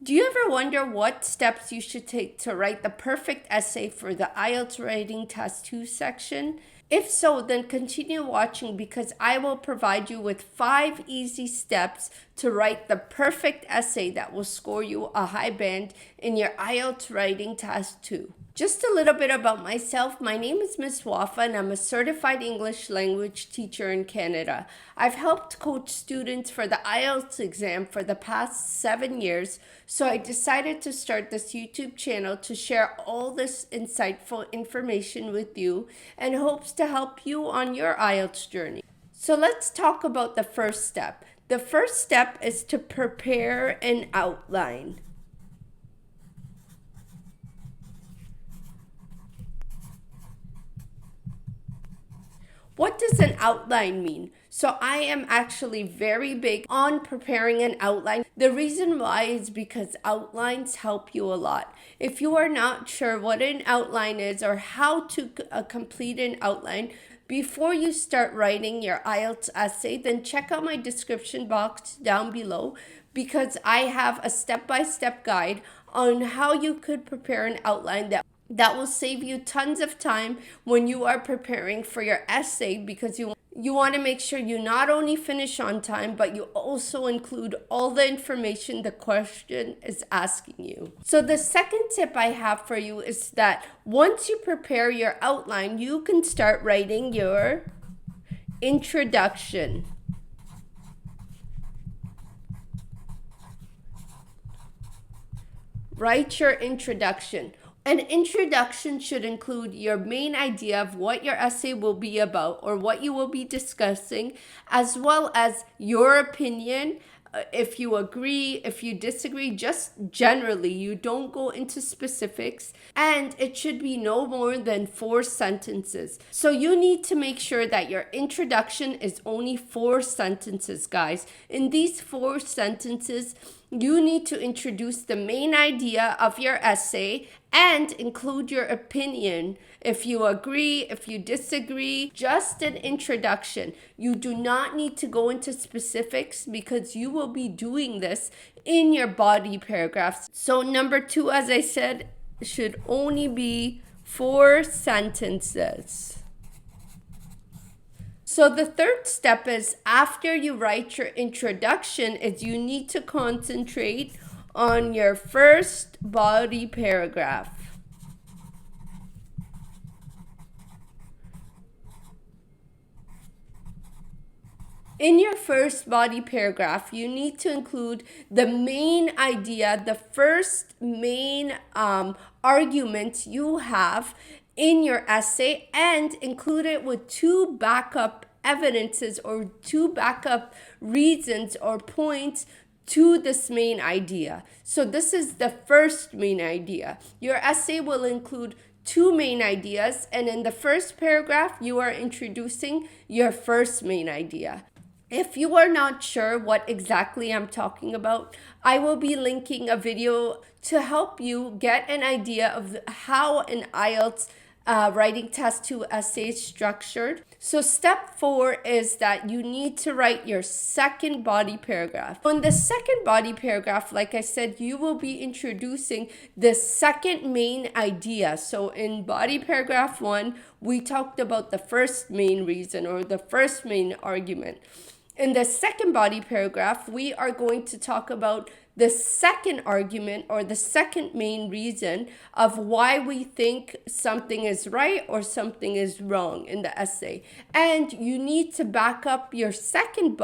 Do you ever wonder what steps you should take to write the perfect essay for the IELTS Writing Test 2 section? If so, then continue watching because I will provide you with 5 easy steps to write the perfect essay that will score you a high band in your IELTS Writing Test 2. Just a little bit about myself. My name is Ms. Wafa and I'm a certified English language teacher in Canada. I've helped coach students for the IELTS exam for the past 7 years, so I decided to start this YouTube channel to share all this insightful information with you and hopes to help you on your IELTS journey. So let's talk about the first step. The first step is to prepare an outline. What does an outline mean? So I am actually very big on preparing an outline. The reason why is because outlines help you a lot. If you are not sure what an outline is or how to complete an outline, before you start writing your IELTS essay, then check out my description box down below because I have a step-by-step guide on how you could prepare an outline that will save you tons of time when you are preparing for your essay because you want to make sure you not only finish on time, but you also include all the information the question is asking you. So the second tip I have for you is that once you prepare your outline, you can start writing your introduction. Write your introduction. An introduction should include your main idea of what your essay will be about or what you will be discussing, as well as your opinion, if you agree, if you disagree, just generally. You don't go into specifics, and it should be no more than 4 sentences. So you need to make sure that your introduction is only 4 sentences, guys. In these 4 sentences, you need to introduce the main idea of your essay and include your opinion. If you agree, if you disagree, just an introduction. You do not need to go into specifics because you will be doing this in your body paragraphs. So number 2, as I said, should only be 4 sentences. So the third step is after you write your introduction is you need to concentrate on your first body paragraph. In your first body paragraph, you need to include the main idea, the first main argument you have in your essay, and include it with 2 backup evidences or 2 backup reasons or points to this main idea. So this is the first main idea. Your essay will include 2 main ideas, and in the first paragraph, you are introducing your first main idea. If you are not sure what exactly I'm talking about, I will be linking a video to help you get an idea of how an IELTS writing test 2 essay is structured. So step 4 is that you need to write your second body paragraph. In the second body paragraph, like I said, you will be introducing the second main idea. So in body paragraph 1, we talked about the first main reason or the first main argument. In the second body paragraph, we are going to talk about the second argument or the second main reason of why we think something is right or something is wrong in the essay. And you need to back up your second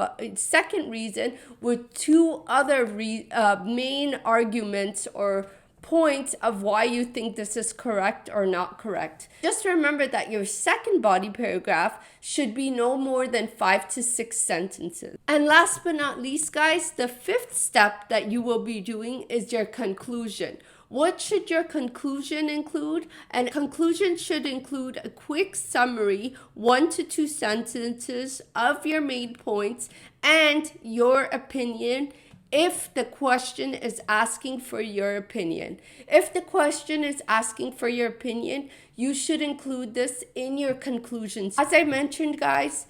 reason with 2 other main arguments or points of why you think this is correct or not correct. Just remember that your second body paragraph should be no more than 5 to 6 sentences. And last but not least, guys, the 5th step that you will be doing is your conclusion. What should your conclusion include? And conclusion should include a quick summary, 1 to 2 sentences of your main points and your opinion if the question is asking for your opinion. If the question is asking for your opinion, you should include this in your conclusions. As I mentioned, guys,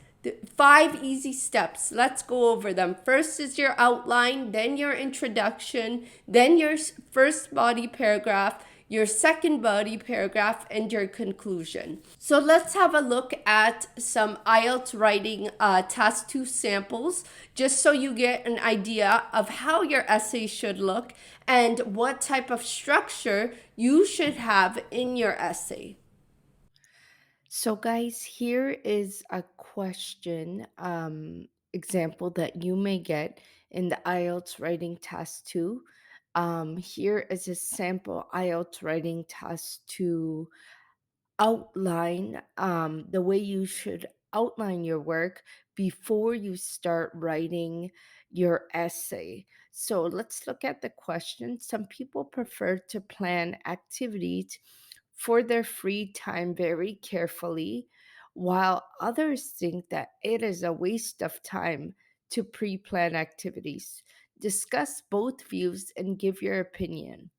5 easy steps. Let's go over them. First is your outline, then your introduction, then your first body paragraph, your second body paragraph, and your conclusion. So let's have a look at some IELTS writing task 2 samples, just so you get an idea of how your essay should look and what type of structure you should have in your essay. So, guys, here is a question example that you may get in the IELTS writing task 2. Here is a sample IELTS writing task to outline the way you should outline your work before you start writing your essay. So let's look at the question. Some people prefer to plan activities for their free time very carefully, while others think that it is a waste of time to pre plan activities. Discuss both views and give your opinion.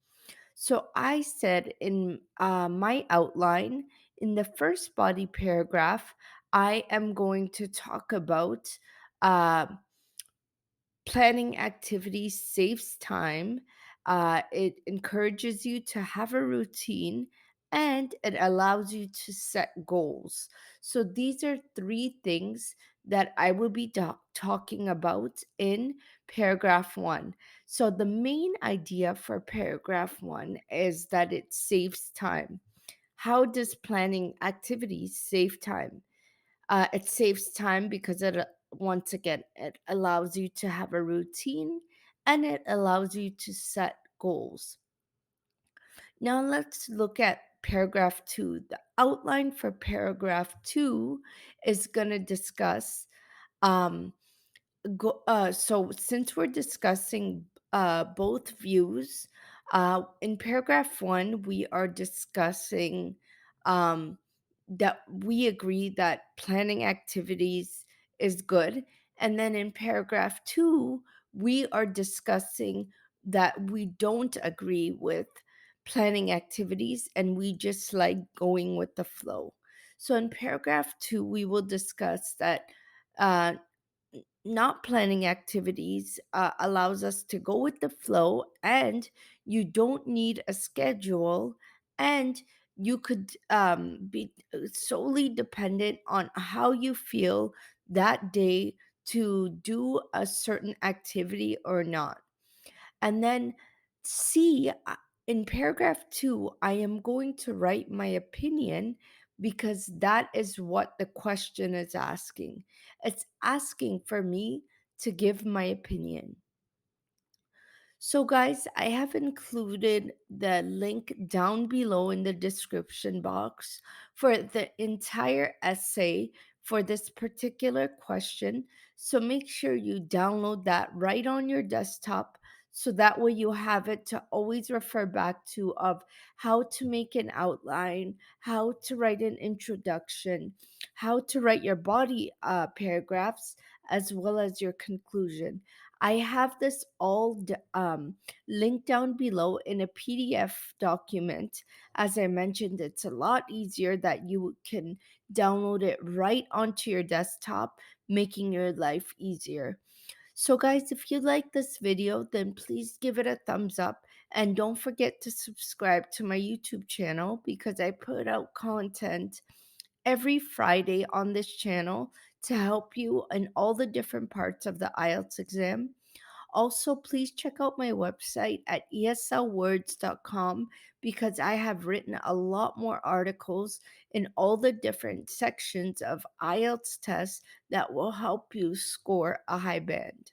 So I said in my outline, in the first body paragraph, I am going to talk about uh, planning activities saves time. It encourages you to have a routine and it allows you to set goals. So, these are three things that I will be talking about in paragraph 1. So, the main idea for paragraph 1 is that it saves time. How does planning activities save time? It saves time because once again, it allows you to have a routine and it allows you to set goals. Now let's look at paragraph 2. The outline for paragraph 2 is going to discuss um, so since we're discussing both views, in paragraph 1 we are discussing um, that we agree that planning activities is good, and then in paragraph 2 we are discussing that we don't agree with planning activities and we just like going with the flow. So in paragraph 2 we will discuss that uh, not planning activities allows us to go with the flow, and you don't need a schedule, and you could be solely dependent on how you feel that day to do a certain activity or not. And then C, in paragraph 2, I am going to write my opinion because that is what the question is asking. It's asking for me to give my opinion. So, guys, I have included the link down below in the description box for the entire essay for this particular question. So, make sure you download that right on your desktop so that way you have it to always refer back to of how to make an outline, how to write an introduction, how to write your body paragraphs, as well as your conclusion. I have this all linked down below in a PDF document. As I mentioned, it's a lot easier that you can download it right onto your desktop, making your life easier. So, guys, if you like this video, then please give it a thumbs up and don't forget to subscribe to my YouTube channel because I put out content every Friday on this channel to help you in all the different parts of the IELTS exam. Also, please check out my website at eslwords.com because I have written a lot more articles in all the different sections of IELTS tests that will help you score a high band.